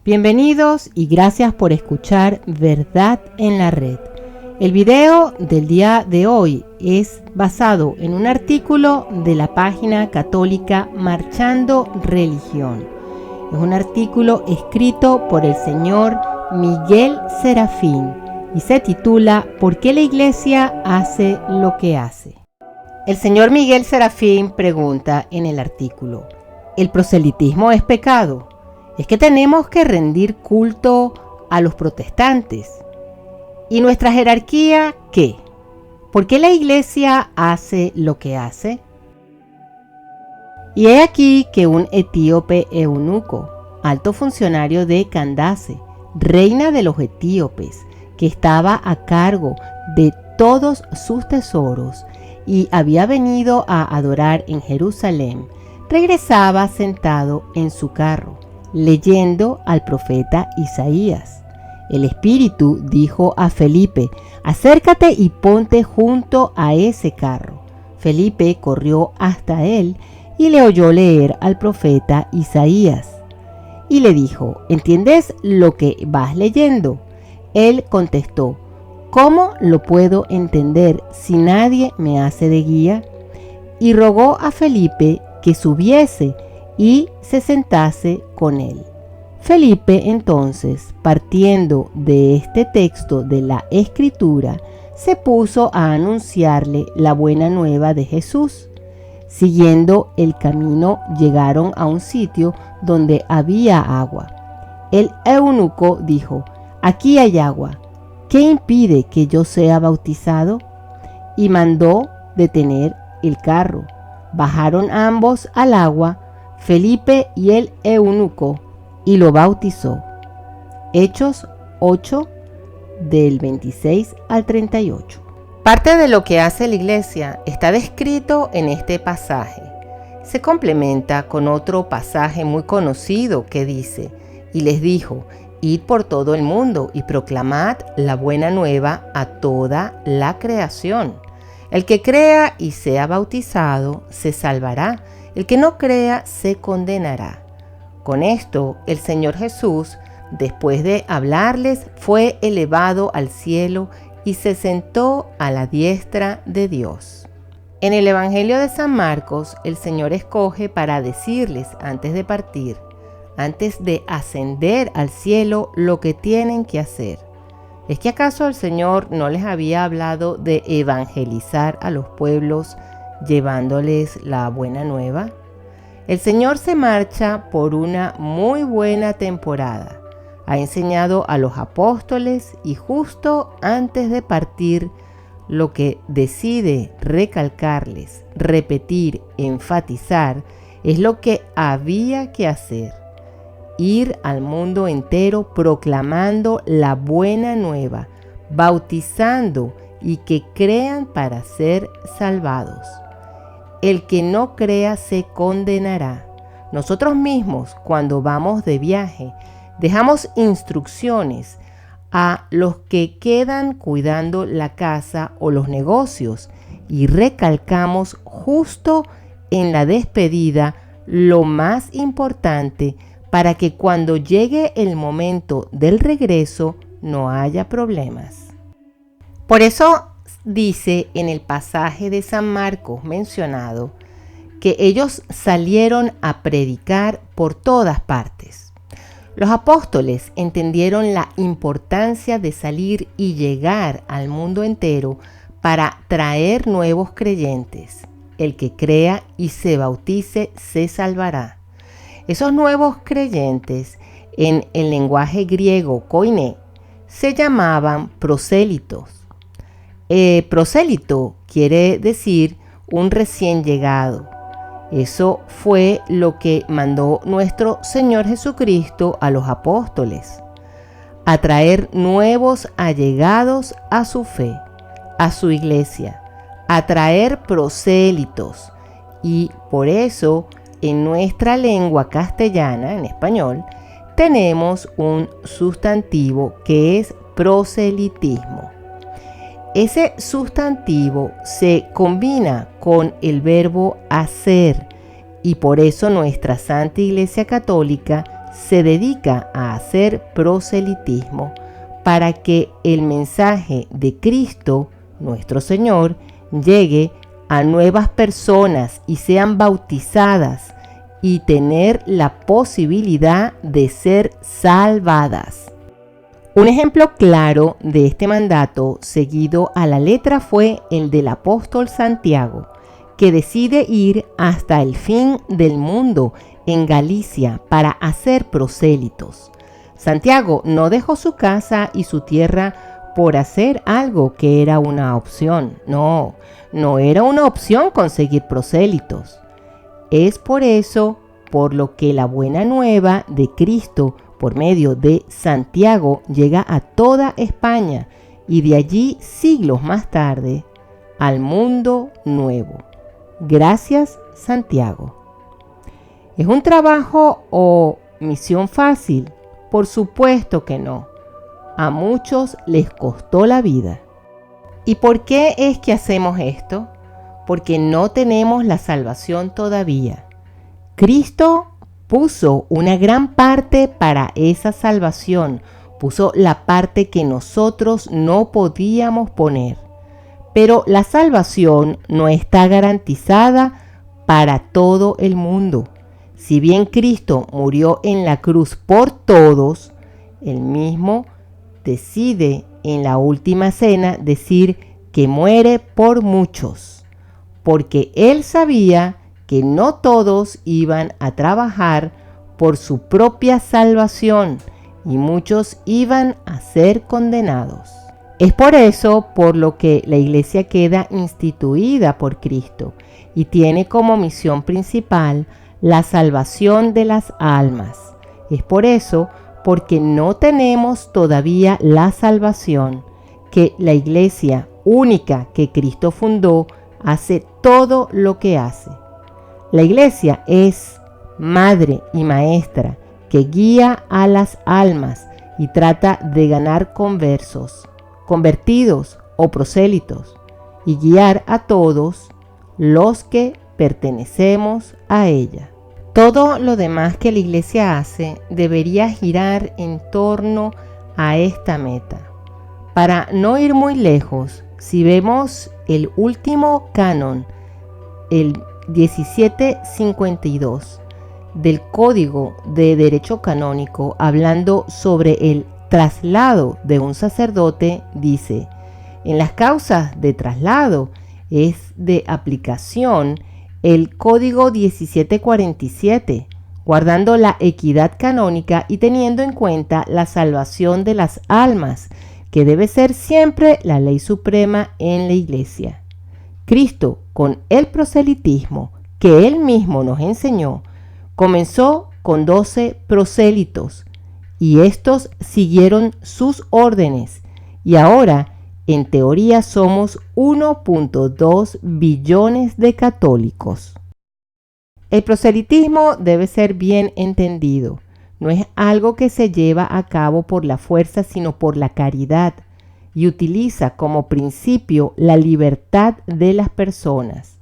Bienvenidos y gracias por escuchar Verdad en la Red. El video del día de hoy es basado en un artículo de la página católica Marchando Religión. Es un artículo escrito por el señor Miguel Serafín y se titula ¿Por qué la Iglesia hace lo que hace? El señor Miguel Serafín pregunta en el artículo: ¿el proselitismo es pecado? ¿Es que tenemos que rendir culto a los protestantes? ¿Y nuestra jerarquía qué? ¿Por qué la Iglesia hace lo que hace? Y he aquí que un etíope eunuco, alto funcionario de Candace, reina de los etíopes, que estaba a cargo de todos sus tesoros y había venido a adorar en Jerusalén, regresaba sentado en su carro, leyendo al profeta Isaías. El Espíritu dijo a Felipe: acércate y ponte junto a ese carro. Felipe corrió hasta él y le oyó leer al profeta Isaías. Y le dijo: ¿entiendes lo que vas leyendo? Él contestó: ¿cómo lo puedo entender si nadie me hace de guía? Y rogó a Felipe que subiese y se sentase con él. Felipe entonces, partiendo de este texto de la Escritura, se puso a anunciarle la buena nueva de Jesús. Siguiendo el camino, llegaron a un sitio donde había agua. El eunuco dijo: aquí hay agua, ¿qué impide que yo sea bautizado? Y mandó detener el carro. Bajaron ambos al agua, Felipe y el eunuco, y lo bautizó. Hechos 8, del 26 al 38. Parte de lo que hace la Iglesia está descrito en este pasaje. Se complementa con otro pasaje muy conocido que dice: y les dijo: id por todo el mundo y proclamad la buena nueva a toda la creación. El que crea y sea bautizado se salvará, el que no crea se condenará. Con esto, el Señor Jesús, después de hablarles, fue elevado al cielo y se sentó a la diestra de Dios. En el Evangelio de San Marcos, el Señor escoge para decirles antes de partir, antes de ascender al cielo, lo que tienen que hacer. ¿Es que acaso el Señor no les había hablado de evangelizar a los pueblos llevándoles la buena nueva? El Señor se marcha por una muy buena temporada. Ha enseñado a los apóstoles y justo antes de partir, lo que decide recalcarles, repetir, enfatizar, es lo que había que hacer: ir al mundo entero proclamando la buena nueva, bautizando y que crean para ser salvados. El que no crea se condenará. Nosotros mismos, cuando vamos de viaje, dejamos instrucciones a los que quedan cuidando la casa o los negocios y recalcamos justo en la despedida lo más importante para que cuando llegue el momento del regreso no haya problemas. Por eso dice en el pasaje de San Marcos mencionado que ellos salieron a predicar por todas partes. Los apóstoles entendieron la importancia de salir y llegar al mundo entero para traer nuevos creyentes. El que crea y se bautice se salvará. Esos nuevos creyentes, en el lenguaje griego koiné, se llamaban prosélitos. Prosélito quiere decir un recién llegado. Eso fue lo que mandó nuestro Señor Jesucristo a los apóstoles: atraer nuevos allegados a su fe, a su iglesia, atraer prosélitos. Y por eso, en nuestra lengua castellana, en español, tenemos un sustantivo que es proselitismo. Ese sustantivo se combina con el verbo hacer y por eso nuestra Santa Iglesia Católica se dedica a hacer proselitismo para que el mensaje de Cristo, nuestro Señor, llegue a nuevas personas y sean bautizadas y tener la posibilidad de ser salvadas. Un ejemplo claro de este mandato seguido a la letra fue el del apóstol Santiago, que decide ir hasta el fin del mundo en Galicia para hacer prosélitos. Santiago no dejó su casa y su tierra por hacer algo que era una opción. No era una opción conseguir prosélitos. Es por eso por lo que la buena nueva de Cristo por medio de Santiago llega a toda España y de allí siglos más tarde al mundo nuevo. Gracias, Santiago. ¿Es un trabajo o misión fácil? Por supuesto que no. A muchos les costó la vida. ¿Y por qué es que hacemos esto? Porque no tenemos la salvación todavía. Cristo puso una gran parte para esa salvación, puso la parte que nosotros no podíamos poner. Pero la salvación no está garantizada para todo el mundo. Si bien Cristo murió en la cruz por todos, Él mismo decide en la última cena decir que muere por muchos, porque Él sabía que no todos iban a trabajar por su propia salvación y muchos iban a ser condenados. Es por eso por lo que la iglesia queda instituida por Cristo y tiene como misión principal la salvación de las almas. Es por eso porque no tenemos todavía la salvación, que la iglesia única que Cristo fundó hace todo lo que hace. La iglesia es madre y maestra que guía a las almas y trata de ganar conversos, convertidos o prosélitos, y guiar a todos los que pertenecemos a ella. Todo lo demás que la iglesia hace debería girar en torno a esta meta. Para no ir muy lejos, si vemos el último canon, el 1752 del Código de Derecho Canónico, hablando sobre el traslado de un sacerdote, dice: en las causas de traslado es de aplicación el Código 1747, guardando la equidad canónica y teniendo en cuenta la salvación de las almas, que debe ser siempre la ley suprema en la iglesia. Cristo, con el proselitismo que Él mismo nos enseñó, comenzó con 12 prosélitos, y estos siguieron sus órdenes, y ahora en teoría somos 1.2 billones de católicos. El proselitismo debe ser bien entendido. No es algo que se lleva a cabo por la fuerza, sino por la caridad, y utiliza como principio la libertad de las personas.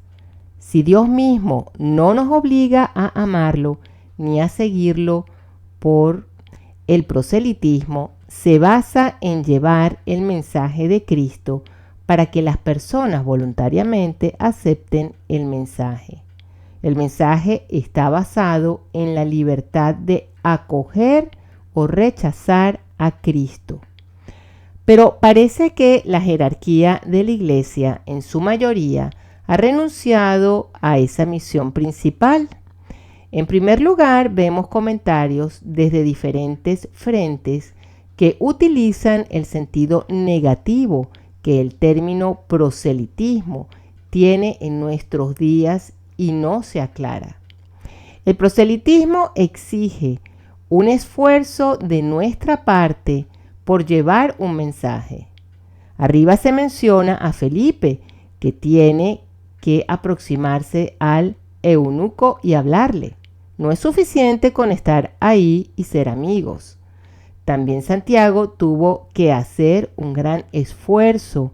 Si Dios mismo no nos obliga a amarlo ni a seguirlo, por el proselitismo se basa en llevar el mensaje de Cristo para que las personas voluntariamente acepten el mensaje. El mensaje está basado en la libertad de acoger o rechazar a Cristo. Pero parece que la jerarquía de la iglesia, en su mayoría, ha renunciado a esa misión principal. En primer lugar, vemos comentarios desde diferentes frentes que utilizan el sentido negativo que el término proselitismo tiene en nuestros días y no se aclara. El proselitismo exige un esfuerzo de nuestra parte por llevar un mensaje. Arriba se menciona a Felipe, que tiene que aproximarse al eunuco y hablarle. No es suficiente con estar ahí y ser amigos. También Santiago tuvo que hacer un gran esfuerzo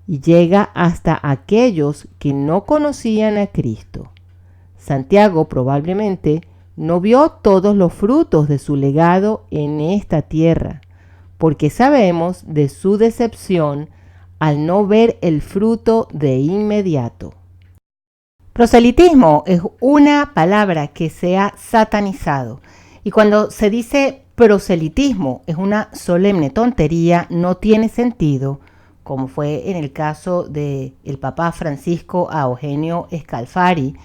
y llega hasta aquellos que no conocían a Cristo. Santiago probablemente no vio todos los frutos de su legado en esta tierra, porque sabemos de su decepción al no ver el fruto de inmediato. Proselitismo es una palabra que se ha satanizado, y cuando se dice proselitismo es una solemne tontería, no tiene sentido, como fue en el caso del Papa Francisco a Eugenio Scalfari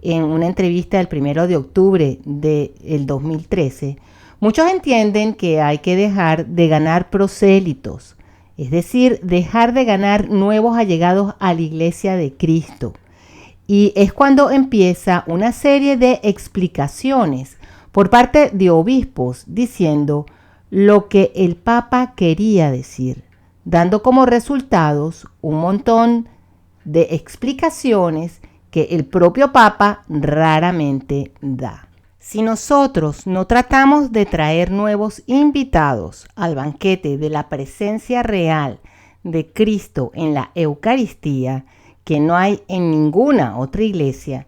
en una entrevista del 1 de octubre del 2013. Muchos entienden que hay que dejar de ganar prosélitos, es decir, dejar de ganar nuevos allegados a la Iglesia de Cristo. Y es cuando empieza una serie de explicaciones por parte de obispos diciendo lo que el Papa quería decir, dando como resultados un montón de explicaciones que el propio Papa raramente da. Si nosotros no tratamos de traer nuevos invitados al banquete de la presencia real de Cristo en la Eucaristía, que no hay en ninguna otra iglesia,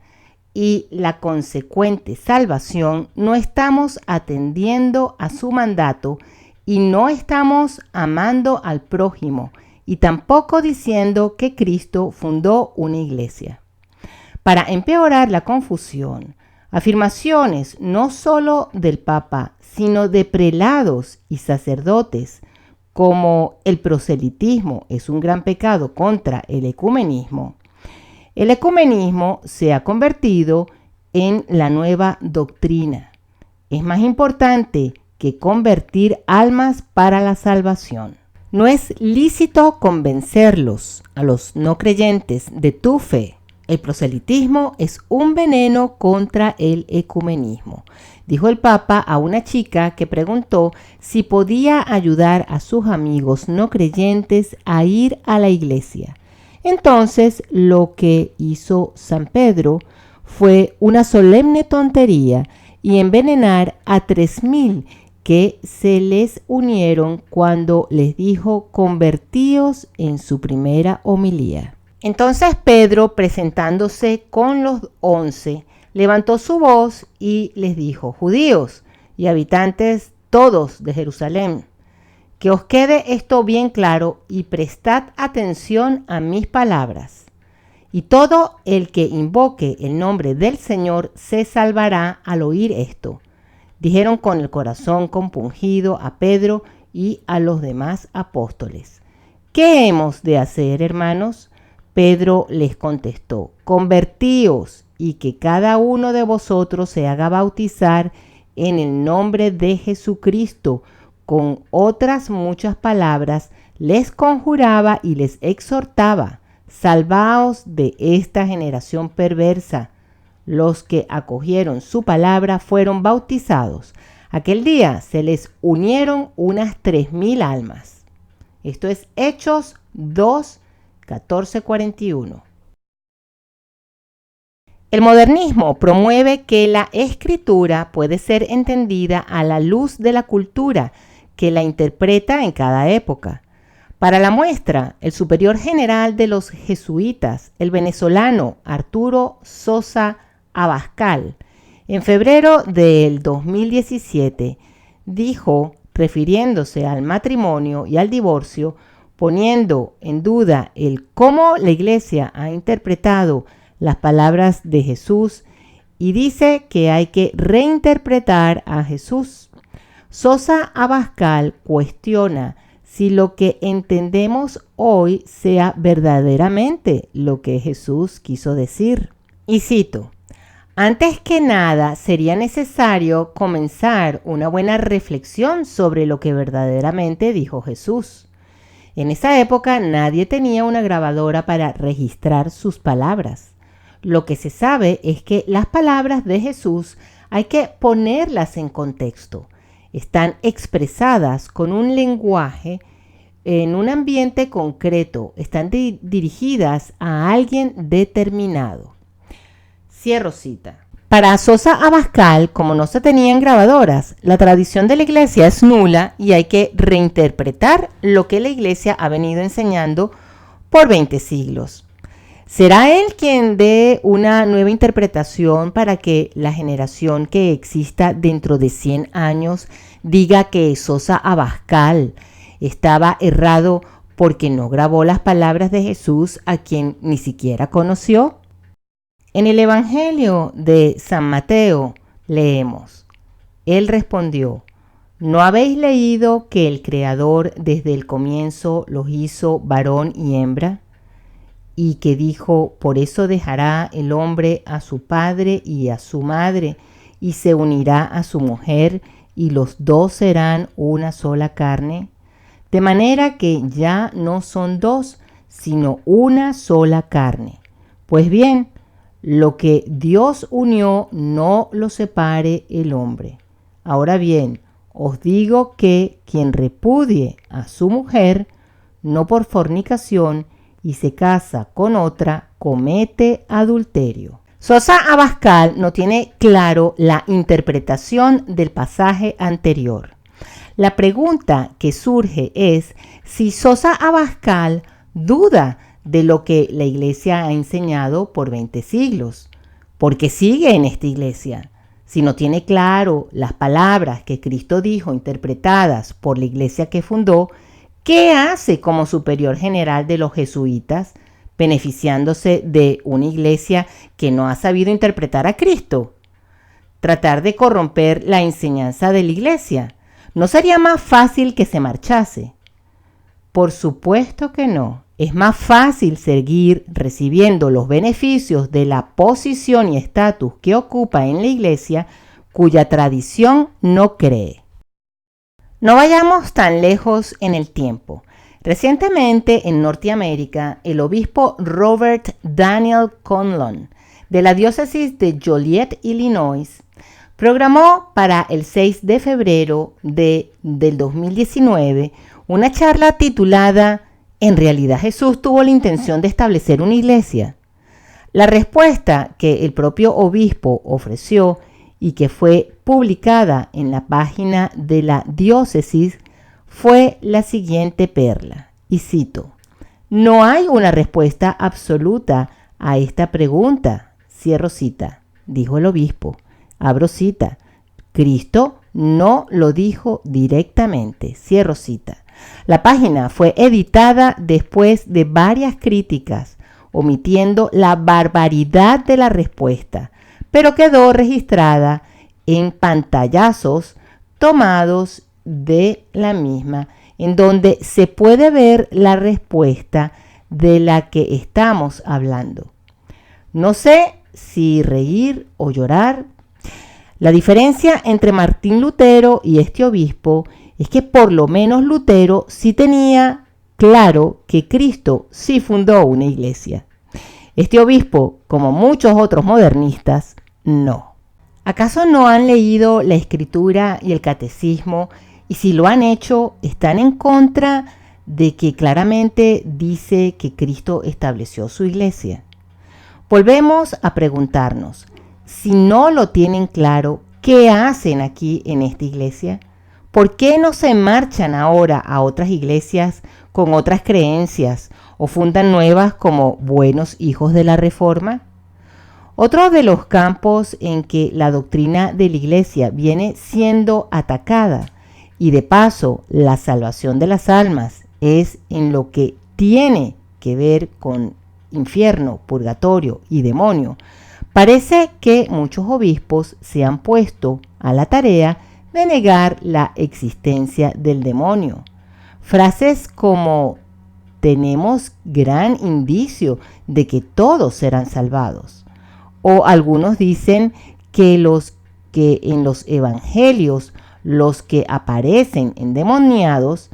y la consecuente salvación, no estamos atendiendo a su mandato y no estamos amando al prójimo y tampoco diciendo que Cristo fundó una iglesia. Para empeorar la confusión, afirmaciones no solo del Papa, sino de prelados y sacerdotes, como el proselitismo es un gran pecado contra el ecumenismo. El ecumenismo se ha convertido en la nueva doctrina. Es más importante que convertir almas para la salvación. No es lícito convencerlos a los no creyentes de tu fe. El proselitismo es un veneno contra el ecumenismo, dijo el Papa a una chica que preguntó si podía ayudar a sus amigos no creyentes a ir a la iglesia. Entonces, lo que hizo San Pedro fue una solemne tontería y envenenar a 3,000 que se les unieron cuando les dijo convertíos en su primera homilía. Entonces Pedro, presentándose con los 11, levantó su voz y les dijo: judíos y habitantes todos de Jerusalén, que os quede esto bien claro y prestad atención a mis palabras. Y todo el que invoque el nombre del Señor se salvará al oír esto. Dijeron con el corazón compungido a Pedro y a los demás apóstoles. ¿Qué hemos de hacer, hermanos? Pedro les contestó: convertíos y que cada uno de vosotros se haga bautizar en el nombre de Jesucristo. Con otras muchas palabras les conjuraba y les exhortaba: salvaos de esta generación perversa. Los que acogieron su palabra fueron bautizados. Aquel día se les unieron unas 3,000 almas. Esto es Hechos 2, 14-41. El modernismo promueve que la escritura puede ser entendida a la luz de la cultura que la interpreta en cada época. Para la muestra, el superior general de los jesuitas, el venezolano Arturo Sosa Abascal, en febrero del 2017, dijo, refiriéndose al matrimonio y al divorcio, poniendo en duda el cómo la Iglesia ha interpretado las palabras de Jesús, y dice que hay que reinterpretar a Jesús. Sosa Abascal cuestiona si lo que entendemos hoy sea verdaderamente lo que Jesús quiso decir. Y cito: antes que nada sería necesario comenzar una buena reflexión sobre lo que verdaderamente dijo Jesús. En esa época nadie tenía una grabadora para registrar sus palabras. Lo que se sabe es que las palabras de Jesús hay que ponerlas en contexto. Están expresadas con un lenguaje en un ambiente concreto. Están dirigidas a alguien determinado. Cierro cita. Para Sosa Abascal, como no se tenían grabadoras, la tradición de la Iglesia es nula y hay que reinterpretar lo que la Iglesia ha venido enseñando por 20 siglos. ¿Será él quien dé una nueva interpretación para que la generación que exista dentro de 100 años diga que Sosa Abascal estaba errado porque no grabó las palabras de Jesús a quien ni siquiera conoció? En el Evangelio de San Mateo leemos: Él respondió: ¿no habéis leído que el Creador desde el comienzo los hizo varón y hembra? Y que dijo: por eso dejará el hombre a su padre y a su madre, y se unirá a su mujer, y los dos serán una sola carne. De manera que ya no son dos, sino una sola carne. Pues bien, lo que Dios unió no lo separe el hombre. Ahora bien, os digo que quien repudie a su mujer, no por fornicación, y se casa con otra, comete adulterio. Sosa Abascal no tiene claro la interpretación del pasaje anterior. La pregunta que surge es si Sosa Abascal duda de lo que la Iglesia ha enseñado por 20 siglos. ¿Por qué sigue en esta Iglesia? Si no tiene claro las palabras que Cristo dijo interpretadas por la Iglesia que fundó, ¿qué hace como superior general de los jesuitas, beneficiándose de una iglesia que no ha sabido interpretar a Cristo? ¿Tratar de corromper la enseñanza de la iglesia? ¿No sería más fácil que se marchase? Por supuesto que no. Es más fácil seguir recibiendo los beneficios de la posición y estatus que ocupa en la iglesia cuya tradición no cree. No vayamos tan lejos en el tiempo. Recientemente en Norteamérica, el obispo Robert Daniel Conlon, de la diócesis de Joliet, Illinois, programó para el 6 de febrero del 2019 una charla titulada ¿En realidad Jesús tuvo la intención de establecer una iglesia? La respuesta que el propio obispo ofreció y que fue publicada en la página de la diócesis fue la siguiente perla, y cito: no hay una respuesta absoluta a esta pregunta, cierro cita, dijo el obispo, abro cita, Cristo no lo dijo directamente, cierro cita. La página fue editada después de varias críticas, omitiendo la barbaridad de la respuesta, pero quedó registrada en pantallazos tomados de la misma, en donde se puede ver la respuesta de la que estamos hablando. No sé si reír o llorar. La diferencia entre Martín Lutero y este obispo es que por lo menos Lutero sí tenía claro que Cristo sí fundó una iglesia. Este obispo, como muchos otros modernistas, no. ¿Acaso no han leído la Escritura y el Catecismo? Y si lo han hecho, están en contra de que claramente dice que Cristo estableció su iglesia. Volvemos a preguntarnos, si no lo tienen claro, ¿qué hacen aquí en esta iglesia? ¿Por qué no se marchan ahora a otras iglesias con otras creencias o fundan nuevas como buenos hijos de la Reforma? Otro de los campos en que la doctrina de la iglesia viene siendo atacada, y de paso la salvación de las almas, es en lo que tiene que ver con infierno, purgatorio y demonio. Parece que muchos obispos se han puesto a la tarea de negar la existencia del demonio. Frases como tenemos gran indicio de que todos serán salvados. O algunos dicen que en los evangelios los que aparecen endemoniados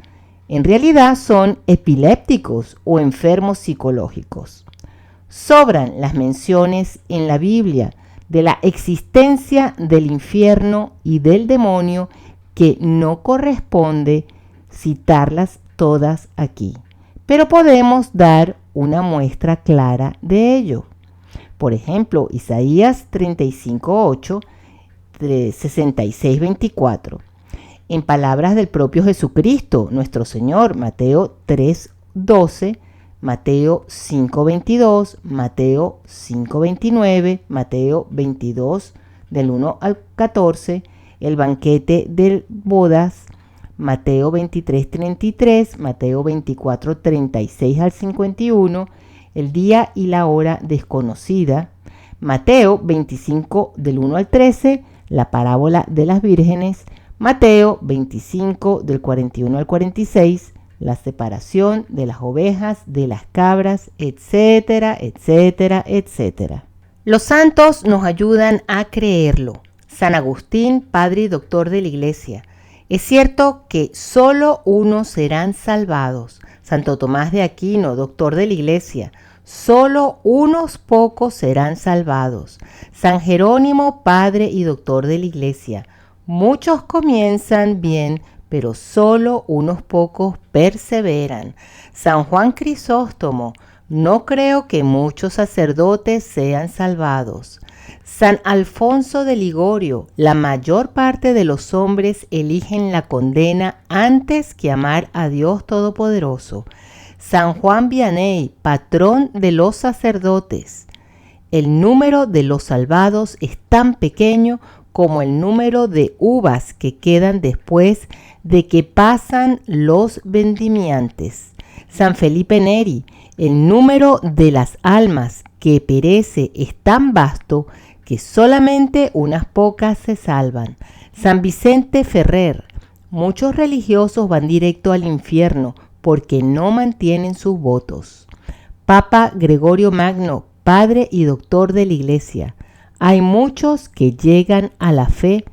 en realidad son epilépticos o enfermos psicológicos. Sobran las menciones en la Biblia de la existencia del infierno y del demonio que no corresponde citarlas todas aquí, pero podemos dar una muestra clara de ello. Por ejemplo, Isaías 35:8, 66:24. En palabras del propio Jesucristo, nuestro Señor, Mateo 3:12, Mateo 5:22, Mateo 5:29, Mateo 22 del 1 al 14, el banquete de bodas, Mateo 23:33, Mateo 24:36 al 51, el día y la hora desconocida, Mateo 25 del 1 al 13, la parábola de las vírgenes, Mateo 25 del 41 al 46, la separación de las ovejas de las cabras, etcétera, etcétera, etcétera. Los santos nos ayudan a creerlo. San Agustín, padre y doctor de la Iglesia. Es cierto que solo unos serán salvados. Santo Tomás de Aquino, doctor de la Iglesia. Solo unos pocos serán salvados. San Jerónimo, padre y doctor de la Iglesia. Muchos comienzan bien, pero solo unos pocos perseveran. San Juan Crisóstomo, no creo que muchos sacerdotes sean salvados. San Alfonso de Ligorio, la mayor parte de los hombres eligen la condena antes que amar a Dios Todopoderoso. San Juan Vianney, patrón de los sacerdotes. El número de los salvados es tan pequeño como el número de uvas que quedan después de que pasan los vendimiantes. San Felipe Neri, el número de las almas que perece es tan vasto que solamente unas pocas se salvan. San Vicente Ferrer, muchos religiosos van directo al infierno porque no mantienen sus votos. Papa Gregorio Magno, padre y doctor de la Iglesia. Hay muchos que llegan a la fe,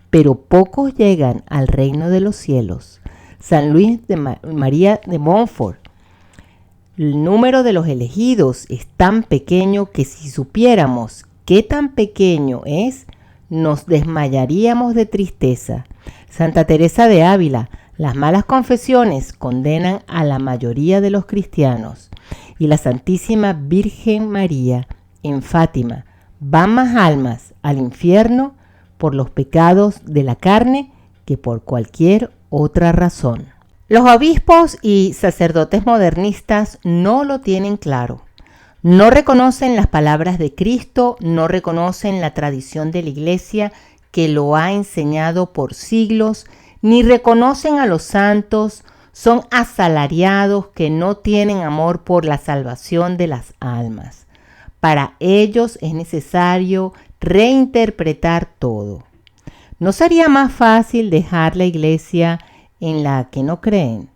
pero pocos llegan al reino de los cielos. San Luis de María de Montfort. El número de los elegidos es tan pequeño que si supiéramos qué tan pequeño es, nos desmayaríamos de tristeza. Santa Teresa de Ávila. Las malas confesiones condenan a la mayoría de los cristianos. Y la Santísima Virgen María en Fátima. Van más almas al infierno por los pecados de la carne que por cualquier otra razón. Los obispos y sacerdotes modernistas no lo tienen claro. No reconocen las palabras de Cristo, no reconocen la tradición de la Iglesia que lo ha enseñado por siglos, ni reconocen a los santos, son asalariados que no tienen amor por la salvación de las almas. Para ellos es necesario reinterpretar todo. ¿No sería más fácil dejar la iglesia en la que no creen?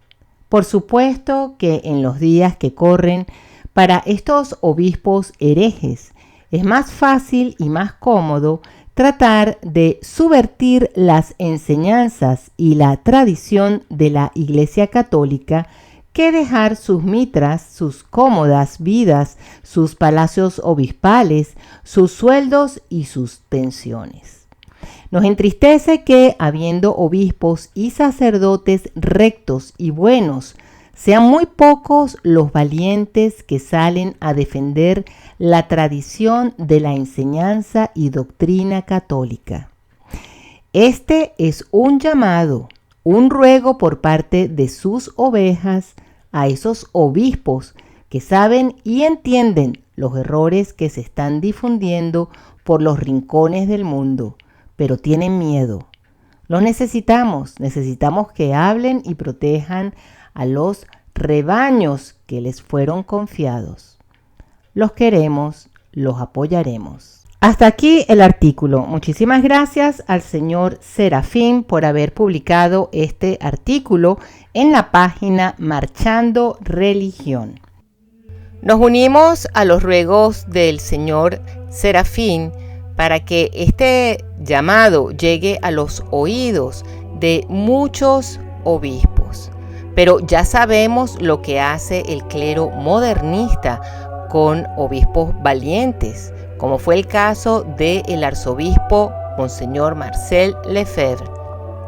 Por supuesto que en los días que corren, para estos obispos herejes, es más fácil y más cómodo tratar de subvertir las enseñanzas y la tradición de la Iglesia Católica que dejar sus mitras, sus cómodas vidas, sus palacios obispales, sus sueldos y sus pensiones. Nos entristece que, habiendo obispos y sacerdotes rectos y buenos, sean muy pocos los valientes que salen a defender la tradición de la enseñanza y doctrina católica. Este es un llamado, un ruego por parte de sus ovejas a esos obispos que saben y entienden los errores que se están difundiendo por los rincones del mundo, pero tienen miedo. Los necesitamos que hablen y protejan a los rebaños que les fueron confiados. Los queremos, los apoyaremos. Hasta aquí el artículo. Muchísimas gracias al señor Serafín por haber publicado este artículo en la página Marchando Religión. Nos unimos a los ruegos del señor Serafín para que este llamado llegue a los oídos de muchos obispos. Pero ya sabemos lo que hace el clero modernista con obispos valientes, como fue el caso del arzobispo Monseñor Marcel Lefebvre,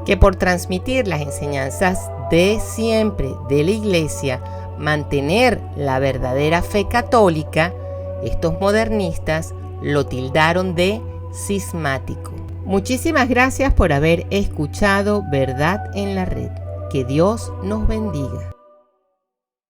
que por transmitir las enseñanzas de siempre de la Iglesia, mantener la verdadera fe católica, estos modernistas lo tildaron de cismático. Muchísimas gracias por haber escuchado Verdad en la Red. Que Dios nos bendiga.